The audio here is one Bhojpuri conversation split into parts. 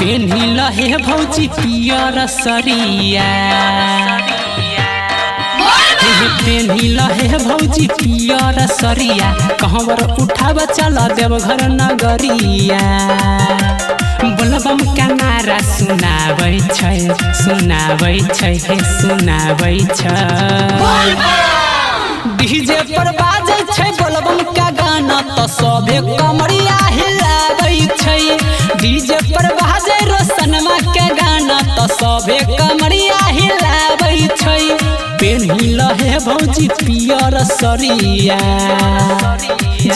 पेन्हिल हे भौजी पियर सरिया पेन्हिल हे भौजी पियर सरिया कहवर उठाब चल देवघर नगरिया बोलबम का नारा सुनाबै छै सुनाबै छै हे सुनाबै छै डीजे पर बाजै छै बोलबम का गाना तो सभे कमरिया हिलाबै छै डीजे पर बाजै रोशनमा के गाना तो सभे कमरिया हिलाबै छै पेन्हिल हे भौजी पियर सरिया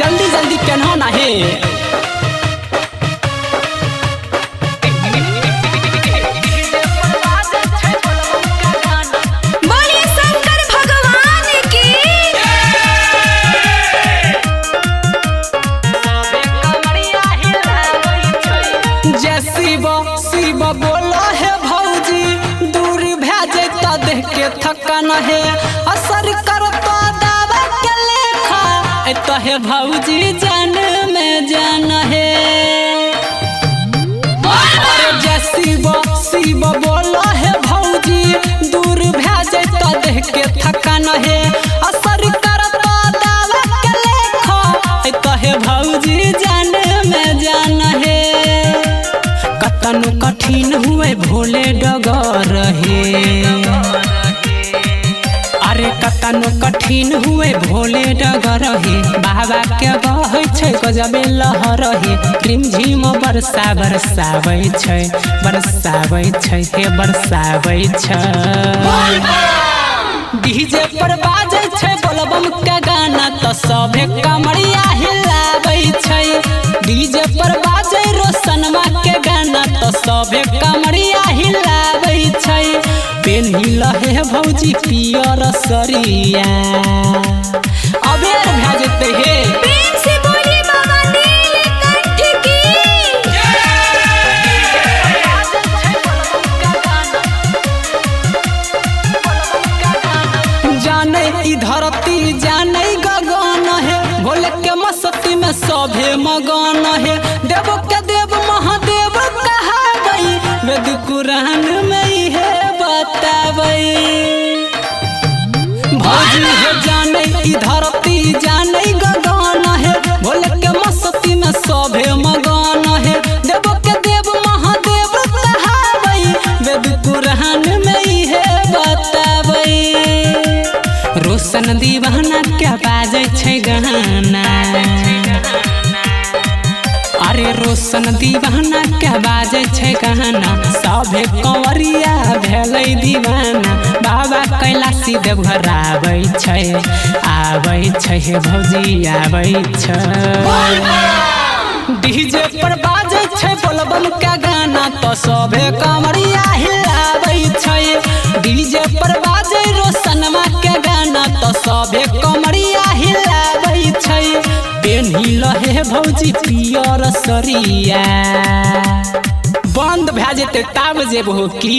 जल्दी जल्दी केना ना हे शिव बोला है भौजी दूर भेजे तो देख के थकन है असर करता दावा के लेखा तो है भौजी जान में जान है जय शिव बोला है भौजी दूर भेजे तो देख के थकन है असर करता दावा के लेखा तो है भौजी जान में जान है कतनो कठिन हुए भोले डगर हे अरे कतनो कठिन हुए भोले डगर हे बाबा के बहै छै गजबे लहर हे रिमझिम बरसा बरसाबै छै बरसाबै छै हे बरसाबै छै डीजे पर बाजै छै बोलबम के गाना तो सभे कमरिया हिलाबै छै डीजे पर बाजै रोशनमा के गाना तो सभे कमरिया हिलाबै छै पेन्हिल हे भौजी पियर सरिया अबेर भए जेतै हे जाने ई धरती जाने गगन है भोले के मस्ती में सभे मगन है देव के देव महादेव कहाबै वेद कुरान में है बताबै भौजी है जाने ई धरती जाने गगन है भोले के मस्ती में सभे मगन है देव के देव महादेव कहाबै वेद कुरान में है बताबै रोशन दीवाना क्या बाजै छै गाना अरे रोशन दीवाना क्या बाजै छै गाना सभे कंवरिया भेलै दीवाना बाबा कैलाशी देवघर आबै छै हे भौजी आबै छै डीजे पर बाजै छै बोलबम का गाना तो सभे कमरिया हिलाबै छै डीजे पर बाजै रोशनमा के गाना तो सभे कमरिया हिलाबै छै पेन्हिल हे भौजी पियर सरिया बंद भए जेतै ताब जेबहो की।